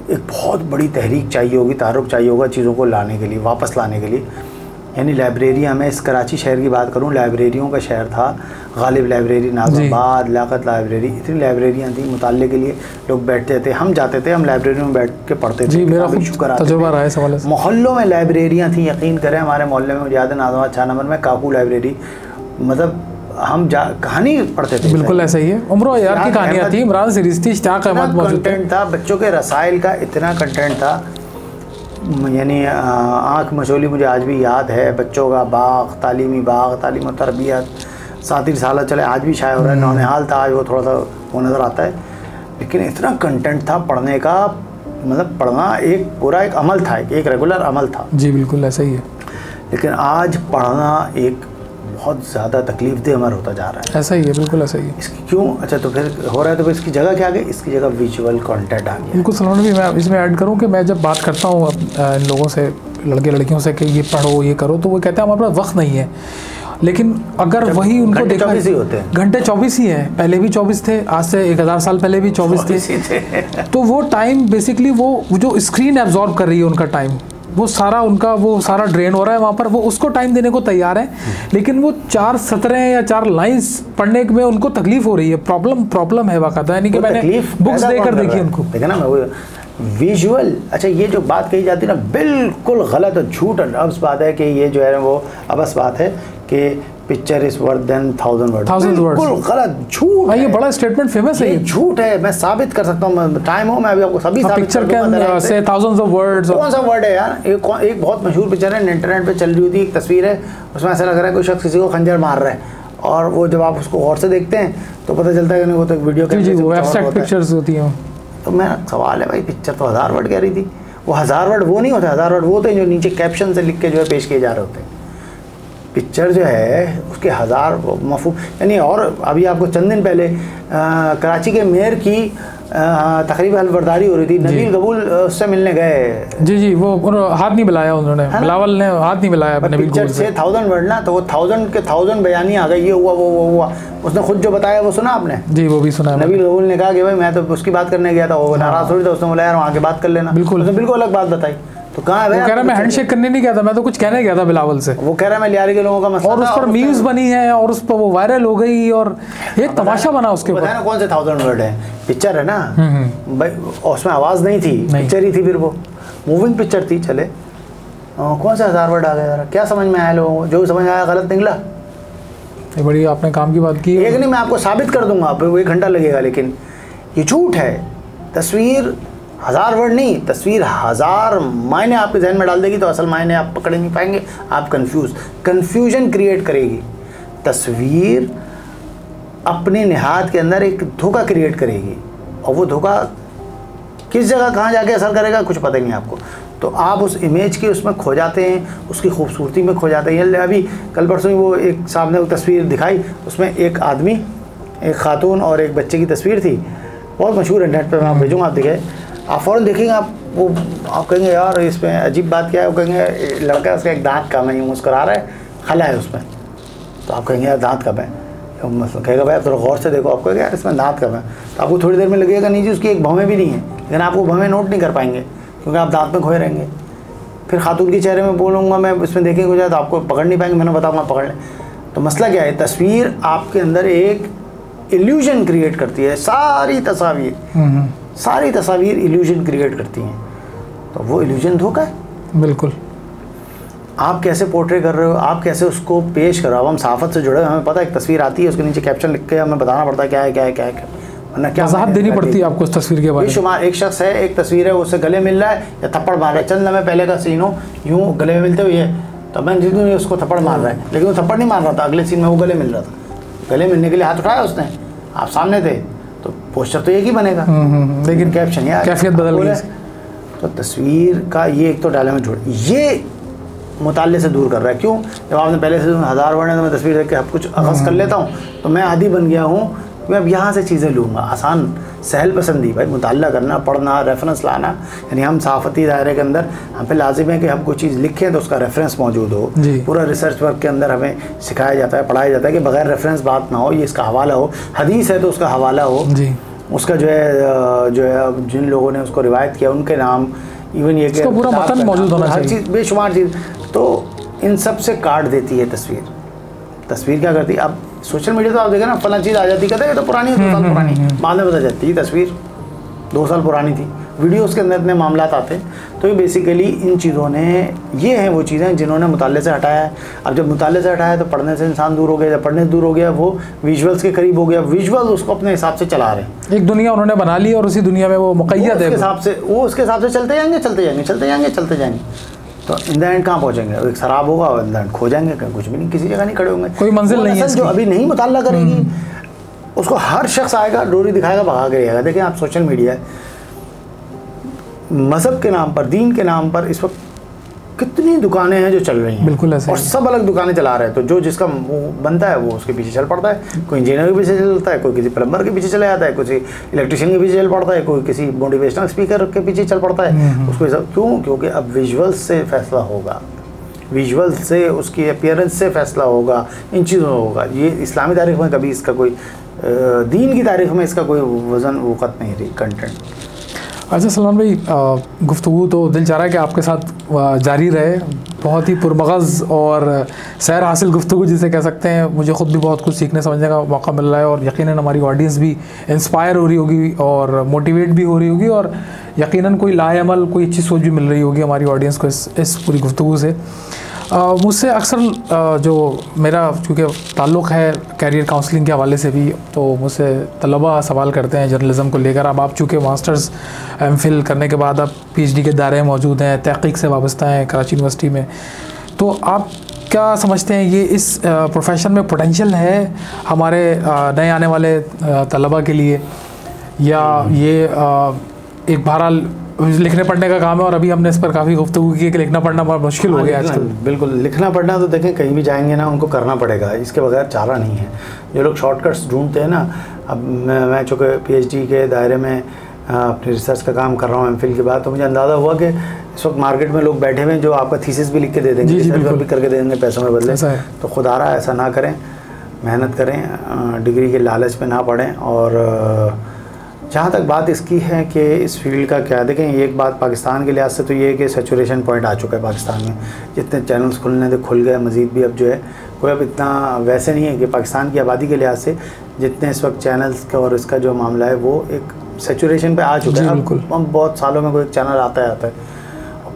एक बहुत बड़ी तहरीक चाहिए होगी, तारुक चाहिए होगा चीज़ों को लाने के लिए, वापस लाने के लिए। यानी लाइब्रेरियाँ, मैं इस कराची शहर की बात करूँ, लाइब्रेरियों का शहर था। गालिब लाइब्रेरी, नाज़िबाद, लियाकत लाइब्रेरी, इतनी लाइब्रेरियाँ थी, मुताले के लिए लोग बैठते थे, हम जाते थे, हम लाइब्रेरी में बैठ के पढ़ते थे। मेरा शुक्र तजुर्बा रहा है इस हवाले से। मोहल्लों में लाइब्रेरियाँ थी, यकीन करें हमारे मोहल्ले में मुझे याद है, नाज़िबाद 6 नंबर में काकू लाइब्रेरी, मतलब हम कहानी पढ़ते थे। बिल्कुल ऐसा ही है, उम्र यार की कहानियाँ थी, इमरान सीरीज़ थी, इश्तियाक अहमद मौजूद कंटेंट था, बच्चों के रसाइल का इतना कंटेंट था, यानी आँख मचोली मुझे आज भी याद है। बच्चों का बाग, तालीमी बाग, तालीम और तरबियत, 7 साल चले, आज भी शायद हो रहा है। नौनिहाल था, आज वो थोड़ा सा वो नज़र आता है, लेकिन इतना कंटेंट था पढ़ने का, मतलब पढ़ना एक पूरा एक अमल था, एक रेगुलर अमल था। जी बिल्कुल ऐसा ही है। लेकिन आज पढ़ना एक बहुत ज़्यादा तकलीफ दे अमर होता जा रहा है। ऐसा ही है, बिल्कुल ऐसा ही है। इसकी क्यों? अच्छा, तो फिर हो रहा है, तो फिर इसकी जगह क्या आ गई? इसकी जगह विजुअल कंटेंट आ गया। बिल्कुल सलमान भी, मैं इसमें ऐड करूं कि मैं जब बात करता हूं इन लोगों से, लड़के लड़कियों से कि ये पढ़ो, ये करो, तो वो कहते हैं हमारे पास वक्त नहीं है। लेकिन अगर वही उनको देखा, 24 ही होते हैं, घंटे 24 ही हैं, पहले भी 24 थे, आज से 1000 साल पहले भी 24 थे। तो वो टाइम बेसिकली वो जो स्क्रीन एब्जॉर्ब कर रही है उनका टाइम, वो सारा ड्रेन हो रहा है वहाँ पर, वो उसको टाइम देने को तैयार है, लेकिन वो 4 सतरें या 4 लाइंस पढ़ने में उनको तकलीफ हो रही है। प्रॉब्लम है वाक़ता, यानी कि मैंने बुक्स देकर देखी उनको, देखा ना मैं वो विजुअल। अच्छा, ये जो बात कही जाती है ना, बिल्कुल गलत और झूठ अबस बात है कि ये जो है वो अबस बात है कि picture is worth then 1000 words. बिल्कुल गलत, झूठ है। ये बड़ा स्टेटमेंट फेमस है, ये झूठ है, मैं साबित कर सकता हूँ, टाइम हो मैं अभी आपको सभी साबित picture can say thousands of words। कौन सा वर्ड है यार? एक बहुत मशहूर पिक्चर है, इंटरनेट पे चल रही होती है, एक तस्वीर है, उसमें ऐसा लग रहा है कोई शख्स किसी को खंजर मार रहा है और वो जब आप उसको गौर से देखते हैं तो पता चलता है कि वो तो एक वीडियो जी वो एब्स्ट्रैक्ट पिक्चर्स होती हैं। तो मेरा सवाल है भाई, पिक्चर तो 1000 वर्ड कह रही थी, वो 1000 वर्ड वो नहीं होता, 1000 वर्ड वो होते हैं जो नीचे कैप्शन से लिख के जो है पेश किए जा रहे होते हैं। पिक्चर जो है उसके 1000 मफहूम, यानी और अभी आपको चंद दिन पहले कराची के मेयर की तकरीब हल्फबर्दारी हो रही थी, नबील कबूल उससे मिलने गए। जी वो हाथ नहीं मिलाया उन्होंने, बिलावल ने हाथ नहीं मिलाया नबील पिक्चर से 1000 वर्ड ना, तो वो 1000 के 1000 बयानी आ गई, ये हुआ वो हुआ, उसने खुद जो बताया वो सुना आपने? जी वो भी सुना। नबील कबूल ने कहा कि भाई मैं तो उसकी बात करने गया था, वो नाराज थोड़ी था, उसने बोला यार वहाँ की बात कर लेना, बिल्कुल उसने बिल्कुल अलग बात बताई। तो कहाँ है भाई? वो कह रहा मैं हैंडशेक करने नहीं गया था, मैं तो कुछ कहने गया था बिलावल से। वो कह रहा है मैं लियारी के लोगों का मसला, और उस पर मीम्स बनी है और उस पर वो वायरल हो गई और एक तमाशा बना उसके ऊपर। बताया ना कौन से 1000 वर्ड है, पिक्चर है ना भाई, उसमें आवाज़ नहीं थी, पिक्चर ही थी, फिर वो मूविंग पिक्चर थी। चले कौन से 1000 वर्ड आ गए यार, क्या समझ में आया लोगों को? जो समझ आया गलत निकला। ये बड़ी आपने काम की बात की है। एक नहीं, मैं आपको साबित कर दूंगा, आप 1 घंटा लगेगा, लेकिन ये झूठ है। तस्वीर 1000 वर्ड नहीं, तस्वीर 1000 मायने आपके जहन में डाल देगी, तो असल मायने आप पकड़ नहीं पाएंगे, आप कन्फ्यूजन क्रिएट करेगी। तस्वीर अपने निहात के अंदर एक धोखा क्रिएट करेगी, और वो धोखा किस जगह कहाँ जाके असर करेगा कुछ पता ही नहीं आपको। तो आप उस इमेज की उसमें खो जाते हैं, उसकी खूबसूरती में खो जाते हैं। अभी कल परसों ही वो एक सामने वो तस्वीर दिखाई, उसमें एक आदमी, एक खातून और एक बच्चे की तस्वीर थी, बहुत मशहूर है, नेट पर मैं आप भेजूँगा, आप दिखाए, आप फ़ौरन देखेंगे, आप कहेंगे यार इसमें अजीब बात क्या है। वो कहेंगे लड़का उसका एक दांत कम है, मुस्कुरा रहा है, खला है उसमें, तो आप कहेंगे यार दांत कम है, कहेगा भाई आप थोड़ा गौर से देखो, आप कहेंगे यार इसमें दांत कम है, तो आपको थोड़ी देर में लगेगा नहीं जी उसकी एक भौवें भी नहीं है, लेकिन आप वो भौवें नोट नहीं कर पाएंगे क्योंकि आप दांत में खोए रहेंगे। फिर खातून के चेहरे में बोलूँगा मैं, इसमें देखेंगे हो जाए तो आपको पकड़ नहीं पाएंगे, मैंने बताऊँगा पकड़ लें। तो मसला क्या है, तस्वीर आपके अंदर एक इल्यूजन क्रिएट करती है, सारी तस्वीर इल्यूजन क्रिएट करती हैं, तो वो इल्यूजन धोखा है। बिल्कुल, आप कैसे पोर्ट्रे कर रहे हो, आप कैसे उसको पेश कर रहे हो। हम सहाफ़त से जुड़े, हमें पता है एक तस्वीर आती है, उसके नीचे कैप्शन लिख के हमें बताना पड़ता है क्या है क्या है क्या है, वरना क्या वजाहत देनी पड़ती है आपको उस तस्वीर के बारे में। बेशुमार, एक शख्स है, एक तस्वीर है, उससे गले मिल रहा है या थप्पड़ मार रहा है, चंद लम्हे पहले का सीन हो, यूँ गले में मिलते हुए, तो मैं जितनी उसको थप्पड़ मार रहा है, लेकिन वो थप्पड़ नहीं मार रहा था, अगले सीन में वो गले मिल रहा था, गले मिलने के लिए हाथ उठाया उसने, आप सामने थे, तो पोस्टर तो एक ही बनेगा, लेकिन कैप्शन यार कैफियत बदल गई। तो तस्वीर का ये एक तो डायलेमा में जोड़, ये मुताले से दूर कर रहा है। क्यों? जब आपने पहले से 1000 वर्ड है तो मैं तस्वीर देख के अब कुछ अखज़ कर लेता हूँ, तो मैं आदी बन गया हूँ, मैं अब यहाँ से चीज़ें लूँगा, आसान सहल पसंदी। भाई मुताला करना, पढ़ना, रेफरेंस लाना, यानी हम सहाफ़ती दायरे के अंदर हम पे लाजिम है कि हम कोई चीज़ लिखें तो उसका रेफरेंस मौजूद हो। पूरा रिसर्च वर्क के अंदर हमें सिखाया जाता है, पढ़ाया जाता है कि बग़ैर रेफरेंस बात ना हो, ये इसका हवाला हो, हदीस है तो उसका हवाला हो, उसका जो है जिन लोगों ने उसको रिवायत किया उनके नाम, इवन ये कि पूरा मतन मौजूद होना चाहिए, हर चीज़, बेशुमार चीज़। तो इन सब से काट देती है तस्वीर क्या करती है। अब सोशल मीडिया तो आप देखें ना, फला चीज़ आ जाती, कहते हैं तो पुरानी है, 2 साल पुरानी, बाद में पता चलती है तस्वीर 2 साल पुरानी थी। वीडियोस के अंदर इतने मामला आते हैं, तो ये बेसिकली इन चीज़ों ने, ये हैं वो चीज़ें जिन्होंने मुताले से हटाया है। अब जब मुताले से हटाया तो पढ़ने से इंसान दूर हो गया, जब पढ़ने से दूर हो गया वो विजुअल्स के करीब हो गया, विजुअल उसको अपने हिसाब से चला रहे हैं, एक दुनिया उन्होंने बना ली और उसी दुनिया में वो मुक़य्यद है, वो उसके हिसाब से चलते जाएंगे। तो इन द एंड कहाँ पहुँचेंगे? एक शराब होगा और इन द एंड खो जाएंगे, कुछ भी नहीं, किसी जगह नहीं खड़े होंगे, कोई मंजिल नहीं है। जो अभी नहीं मुताला करेगी उसको हर शख्स आएगा, डोरी दिखाएगा, भगा के रहेगा। देखिए आप सोशल मीडिया है, मज़हब के नाम पर, दीन के नाम पर इस वक्त कितनी दुकानें हैं जो चल रही हैं, बिल्कुल ऐसे, और सब अलग दुकानें चला रहे हैं। तो जो जिसका बनता है वो उसके पीछे चल पड़ता है, कोई इंजीनियर के पीछे चलता है, कोई किसी प्लम्बर के पीछे चला जाता है, कोई इलेक्ट्रिशियन के पीछे चल पड़ता है, कोई किसी मोटिवेशनल स्पीकर के पीछे चल पड़ता है उसको सब। क्यों? क्योंकि अब विजुअल्स से फैसला होगा, विजुअल्स से, उसकी अपीयरेंस से फैसला होगा, इन चीज़ों होगा। ये इस्लामी तारीख़ में कभी इसका कोई, दीन की तारीख़ में इसका कोई वज़न वक़्त नहीं रही कंटेंट। अच्छा सलमान भाई, गुफ्तगू तो दिल चाह रहा है कि आपके साथ जारी रहे, बहुत ही पुरमग़ज़ और सैर हासिल गुफ्तगू जिसे कह सकते हैं। मुझे ख़ुद भी बहुत कुछ सीखने समझने का मौका मिल रहा है और यकीनन हमारी ऑडियंस भी इंस्पायर हो रही होगी और मोटिवेट भी हो रही होगी, और यकीनन कोई लाएअमल, कोई अच्छी सोच भी मिल रही होगी हमारी ऑडियंस को इस पूरी गुफ्तगू से। मुझसे अक्सर जो मेरा चूँकि ताल्लुक़ है कैरियर काउंसलिंग के हवाले से भी, तो मुझसे तलबा सवाल करते हैं जर्नलिज़म को लेकर। अब आप चूँकि मास्टर्स एमफिल करने के बाद आप पीएचडी के दायरे में मौजूद हैं, तहक़ीक़ से वाबस्ता हैं कराची यूनिवर्सिटी में, तो आप क्या समझते हैं ये इस प्रोफेशन में पोटेंशियल है हमारे नए आने वाले तलबा के लिए, या ये एक बहरहाल लिखने पढ़ने का काम है और अभी हमने इस पर काफ़ी गुफ्तगू की कि लिखना पढ़ना बहुत मुश्किल हो गया आजकल। बिल्कुल, लिखना पढ़ना तो देखें कहीं भी जाएंगे ना उनको करना पड़ेगा, इसके बगैर चारा नहीं है। जो लोग शॉर्टकट्स ढूंढते हैं ना, अब मैं चूँकि PhD के दायरे में अपनी रिसर्च का काम कर रहा हूँ MPhil के बाद, तो मुझे अंदाज़ा हुआ कि इस वक्त मार्केट में लोग बैठे हुए हैं जो आपका थीसिस भी लिख के दे देंगे, रिसर्च भी करके दे देंगे पैसों में बदले। तो खुदारा ऐसा ना करें, मेहनत करें, डिग्री के लालच में ना पड़ें। और जहाँ तक बात इसकी है कि इस फील्ड का क्या, देखें एक बात पाकिस्तान के लिहाज से तो ये है कि सैचुरेशन पॉइंट आ चुका है पाकिस्तान में। जितने चैनल्स खुलने थे खुल गए, मज़ीद भी अब जो है कोई अब इतना वैसे नहीं है कि पाकिस्तान की आबादी के लिहाज से जितने इस वक्त चैनल्स का और इसका जो मामला है वो एक सैचुरेशन पे आ चुका है। अब बहुत सालों में कोई एक चैनल आता है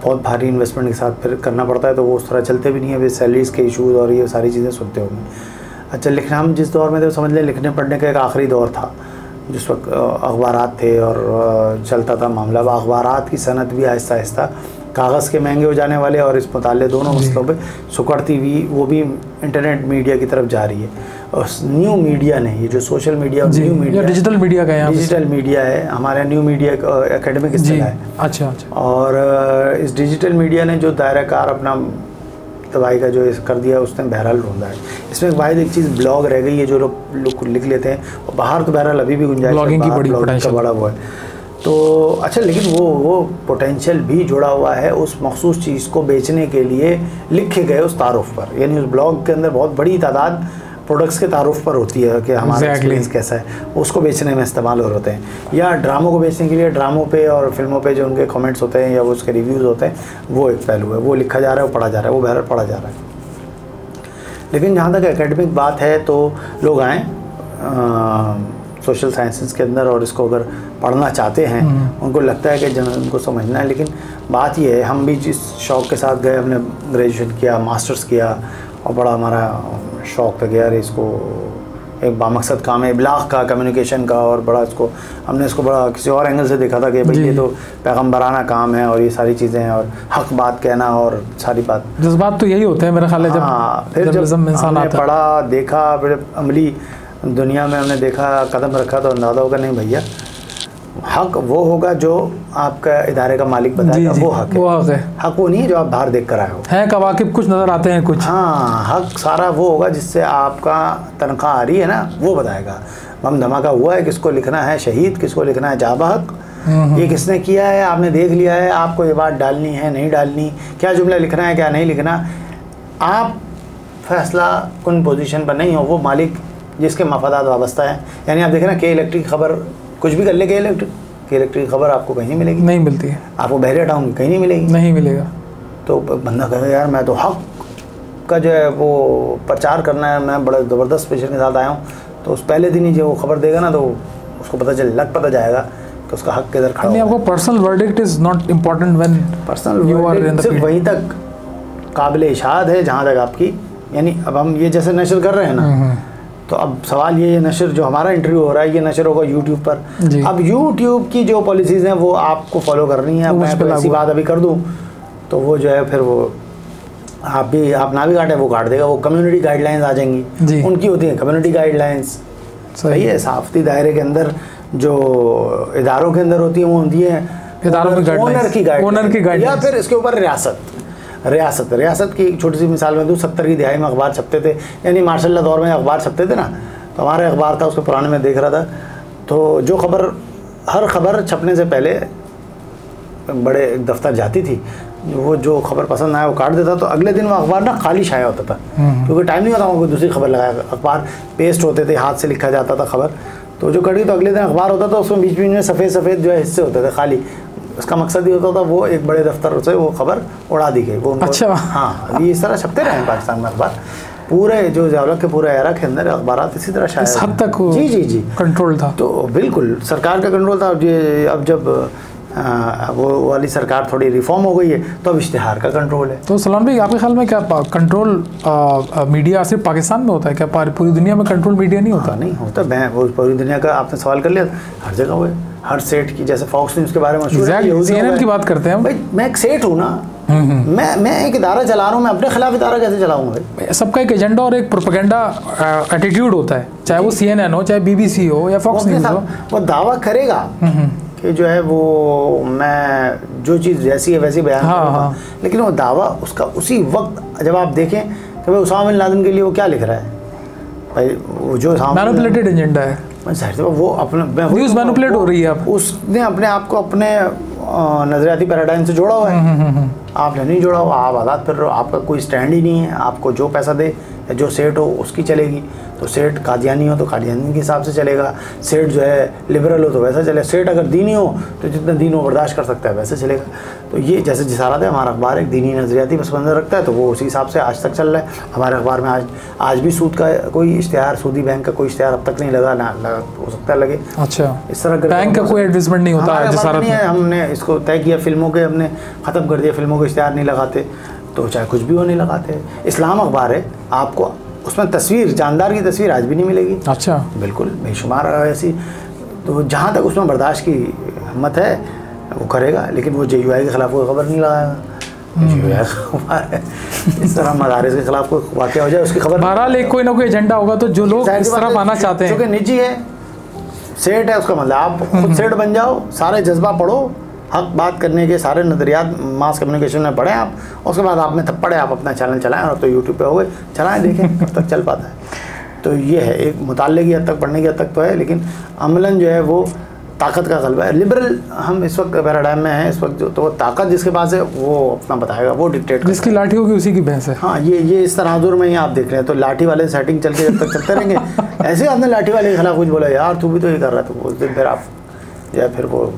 बहुत भारी इन्वेस्टमेंट के साथ फिर करना पड़ता है, तो वो उस तरह चलते भी नहीं है, फिर सैलरीज़ के इशूज़ और ये सारी चीज़ें सुनते होंगे। अच्छा, लिखना हम जिस दौर में थे समझ लें लिखने पढ़ने का एक आखिरी दौर था, जिस वक्त अखबारात थे और चलता था मामला। अब अखबारात की सनत भी आहिस्ता आहिस्ता कागज़ के महंगे हो जाने वाले और इस मुताले दोनों मसलों पे सुकड़ती हुई वो भी इंटरनेट मीडिया की तरफ जा रही है। और न्यू मीडिया ने, ये जो सोशल मीडिया और न्यू मीडिया, डिजिटल मीडिया का यहाँ डिजिटल मीडिया है हमारे न्यू मीडिया एकेडमिक इस्तेलाह है। अच्छा। और इस डिजिटल मीडिया ने जो दायरा कार अपना दवाई का जो कर दिया उसने बहरहाल ढूंढा है। इसमें वाहिद एक चीज़ ब्लॉग रह गई है, जो लोग लिख लेते हैं और बाहर तो बहरहाल अभी भी गुंजाइश है, बड़ा वो है। तो अच्छा, लेकिन वो पोटेंशियल भी जुड़ा हुआ है उस मखसूस चीज़ को बेचने के लिए लिखे गए उस तारुफ पर, यानी उस ब्लॉग के अंदर बहुत बड़ी तादाद प्रोडक्ट्स के तारुफ पर होती है कि हमारा एक्सपीरियंस कैसा है, उसको बेचने में इस्तेमाल हो होते हैं। या ड्रामों को बेचने के लिए ड्रामों पे और फिल्मों पे जो उनके कमेंट्स होते हैं या वो उसके रिव्यूज़ होते हैं, वो एक पहलू है, वो लिखा जा रहा है, वो पढ़ा जा रहा है, वो बहरहाल पढ़ा जा रहा है। लेकिन जहाँ तक एकेडमिक बात है तो लोग आएँ सोशल साइंसेस के अंदर और इसको अगर पढ़ना चाहते हैं, उनको लगता है कि उनको समझना है। लेकिन बात ये है, हम भी जिस शौक़ के साथ गए, हमने ग्रेजुएशन किया, मास्टर्स किया और बड़ा हमारा शौक़ था कि यार इसको एक बामकसद काम है इब्लाग का, कम्युनिकेशन का, और बड़ा इसको हमने इसको बड़ा किसी और एंगल से देखा था कि भाई ये तो पैगम्बराना काम है और ये सारी चीज़ें हैं और हक बात कहना और सारी बात जज्बात तो यही होते हैं मेरा ख्याल है। फिर जब हमने पढ़ा, देखा, फिर अमली दुनिया में हमने देखा, कदम रखा, तो अंदाज़ा होगा नहीं भैया हक वो होगा जो आपका इदारे का मालिक बताएगा, वो हक है। हक वो नहीं है जो आप बाहर देख कर आए हो। हैं कवाकिब कुछ नज़र आते हैं कुछ, हाँ, हक सारा वो होगा जिससे आपका तनख्वाह आ रही है ना, वो बताएगा। बम धमाका हुआ है, किसको लिखना है शहीद, किसको लिखना है जाबहक, ये किसने किया है, आपने देख लिया है, आपको ये बात डालनी है नहीं डालनी, क्या जुमला लिखना है क्या नहीं लिखना, आप फैसला कौन पोजीशन पर नहीं हो, वो मालिक जिसके मफादात वाबस्ता है। यानी आप देखें ना कि इलेक्ट्रिक खबर कुछ भी कर ले, के इलेक्ट्रिक खबर आपको कहीं नहीं मिलेगी, नहीं मिलती है। आपको बहरे टाउन कहीं नहीं मिलेगी, नहीं मिलेगा। तो बंदा कहेगा यार मैं तो हक का जो है वो प्रचार करना है, मैं बड़ा ज़बरदस्त पेशे के साथ आया हूँ, तो उस पहले दिन ही जो वो खबर देगा ना तो उसको पता जाएगा कि उसका हक किधर खड़ा है। आपको personal verdict is not important when personal verdict सिर्फ वहीं तक काबिल इशाद है जहाँ तक आपकी, यानी अब हम ये जैसे नशर कर रहे हैं ना, तो अब सवाल ये नशर जो हमारा इंटरव्यू हो रहा है ये नशर होगा यूट्यूब पर। अब यूट्यूब की जो पॉलिसीज़ हैं वो आपको फॉलो करनी है। मैं तो ऐसी बात अभी कर दूं तो वो जो है फिर वो आप ना भी काटें वो काट देगा। वो कम्युनिटी गाइडलाइंस आ जाएंगी, उनकी होती हैं कम्युनिटी गाइडलाइंस, सही है। सहाफ़ती दायरे के अंदर जो इदारों के अंदर होती हैं वो होती हैं ओनर की गाइडलाइंस, या फिर इसके ऊपर रियासत की एक छोटी सी मिसाल में दूँ। 70 की दिहाई में अखबार छपते थे, यानी मार्शल दौर में अखबार छपते थे ना, तो हमारे अखबार था, उसके पुराने में देख रहा था, तो जो हर खबर छपने से पहले बड़े दफ्तर जाती थी, वो जो खबर पसंद आया वो काट देता, तो अगले दिन वो अखबार ना खाली छाया होता था, क्योंकि टाइम नहीं होता कोई दूसरी खबर लगाया। अखबार पेस्ट होते थे, हाथ से लिखा जाता था खबर, तो जो कटी तो अगले दिन अखबार होता था, उसमें बीच में सफ़ेद जो है हिस्से होते थे खाली। उसका मकसद ये होता था वो एक बड़े दफ्तर से वो खबर उड़ा दी गई, वो अच्छा। हाँ, अभी इस तरह छपते रहे पाकिस्तान में अखबार, पूरे जो ज़ियाउल के पूरे एरा के अंदर अखबार इसी तरह शायद हद तक जी कंट्रोल था। तो बिल्कुल सरकार का कंट्रोल था। अब जब वो वाली सरकार थोड़ी रिफॉर्म हो गई है तो अब इश्तिहार का कंट्रोल है। तो सलमान भाई आपके ख्याल में क्या कंट्रोल मीडिया सिर्फ पाकिस्तान में होता है, क्या पूरी दुनिया में कंट्रोल मीडिया नहीं होता? नहीं होता, मैं वो पूरी दुनिया का आपने सवाल कर लिया, हर जगह हुए, हर सेट की, जैसे फॉक्स न्यूज़ के बारे में CNN की बात करते हैं हम, भाई मैं एक सेट हूँ ना, मैं एक इदारा चला रहा हूँ, मैं अपने खिलाफ इदारा कैसे चलाऊंगा भाई? सबका एक एजेंडा और एक प्रोपेगेंडा एटीट्यूड होता है, चाहे वो CNN हो, चाहे BBC हो या फॉक्स न्यूज़ हो। वो दावा करेगा कि जो है वो मैं जो चीज़ जैसी है वैसी बयान करूंगा, लेकिन वो दावा उसका उसी वक्त जब आप देखें कि भाई उसामा बिन लादेन के लिए वो क्या लिख रहा है भाई, वो जो मैनिपुलेटेड एजेंडा है, वो अपना न्यूज़ मैनिपुलेट हो रही है। अब उसने अपने आप को अपने नजरियाती पैराडाइम से जोड़ा हुआ है, आपने नहीं जोड़ा हुआ, आप आज़ाद फिर रहे हो, आपका कोई स्टैंड ही नहीं है। आपको जो पैसा दे या जो सेठ हो उसकी चलेगी, तो सेठ कादियानी हो तो कादियानी के हिसाब से चलेगा, सेठ जो है लिबरल हो तो वैसा चलेगा, सेठ अगर दीनी हो तो जितना दीन हो बर्दाश्त कर सकता है वैसे चलेगा। तो ये जैसे जिसारत है, हमारा अखबार एक दीनी नज़रियाती पस मंज़र रखता है, तो वो उसी हिसाब से आज तक चल रहा है। हमारे अखबार में आज भी सूद का कोई इश्तिहार, सूदी बैंक का कोई इश्तिहार अब तक नहीं लगा, ना हो सकता है लगे। अच्छा, इस तरह बैंक का कोई एडवर्टाइजमेंट नहीं होता है। हमने इसको तय किया, फिल्मों के हमने ख़त्म कर दिया, फिल्मों के इश्तिहार नहीं लगाते, तो चाहे कुछ भी हो नहीं लगाते। इस्लाम अखबार है, आपको उसमें तस्वीर, जानदार की तस्वीर आज भी नहीं मिलेगी। अच्छा, बिल्कुल बेशुमार ऐसी, तो जहाँ तक उसमें बर्दाश्त की हिम्मत है वो करेगा, लेकिन वो JUI के खिलाफ कोई खबर नहीं लगाएगा। JUI अखबार है, इस तरह मदारिस के खिलाफ कोई वाक़या हो जाए उसकी खबर। बहरहाल कोई ना कोई एजेंडा होगा, तो जो लोग इस तरफ आना चाहते हैं, क्योंकि निजी है, सेठ है, उसका मतलब आप खुद सेठ बन जाओ, सारे जज्बा पढ़ो, हक बात करने के सारे नज़रियात मास कम्युनिकेशन में पढ़ें आप, उसके बाद आप में थप्पड़ है, आप अपना चैनल चलाएं, और तो यूट्यूब पे हो गए, चलाएं, देखें कब तक चल पाता है। तो ये है, एक मुताले की हद तक, पढ़ने की हद तक तो है, लेकिन अमलन जो है वो ताकत का गलबा है। लिबरल हम इस वक्त पैराडाइम में हैं इस वक्त, जो तो ताकत जिसके पास है वो अपना बताएगा, वो डिक्टेट, जिसकी लाठी होगी उसी की भैंस है। हाँ, ये इस तनाजुर में ही आप देख रहे हैं। तो लाठी वाले सेटिंग चल के जब तक चलते रहेंगे ऐसे आपने लाठी वाले के खिलाफ कुछ बोला, यार तू भी तो ये कर रहा था, उस दिन फिर आप या फिर वो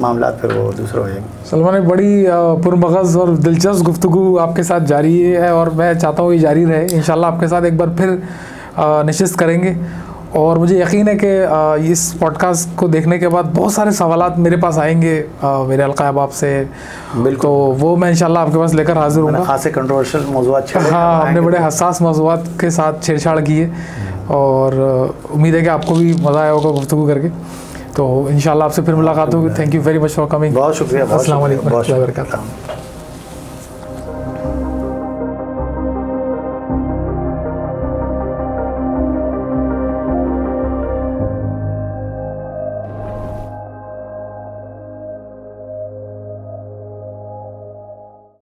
मामला फिर वो दूसरा हो जाएंगे। सलमान, एक बड़ी पुरमगज़ और दिलचस्प गुफ्तगू आपके साथ जारी है, और मैं चाहता हूँ ये जारी रहे। इंशाल्लाह आपके साथ एक बार फिर नशिस्त करेंगे, और मुझे यकीन है कि इस पॉडकास्ट को देखने के बाद बहुत सारे सवालात मेरे पास आएंगे मेरे हल्का अहबाब से। बिल्कुल, तो वो मैं इंशाल्लाह आपके पास लेकर हाजिर हूँगा। खासे कंट्रोवर्शियल मौज़ूआत, हाँ, हमने बड़े हसास मौज़ूआत के साथ छेड़छाड़ की है, और उम्मीद है कि आपको भी मज़ा आया होगा गुफ्तगू करके। तो इंशाल्लाह आपसे फिर मुलाकात होगी। Thank you very much for coming. बहुत शुक्रिया। अस्सलाम वालेकुम।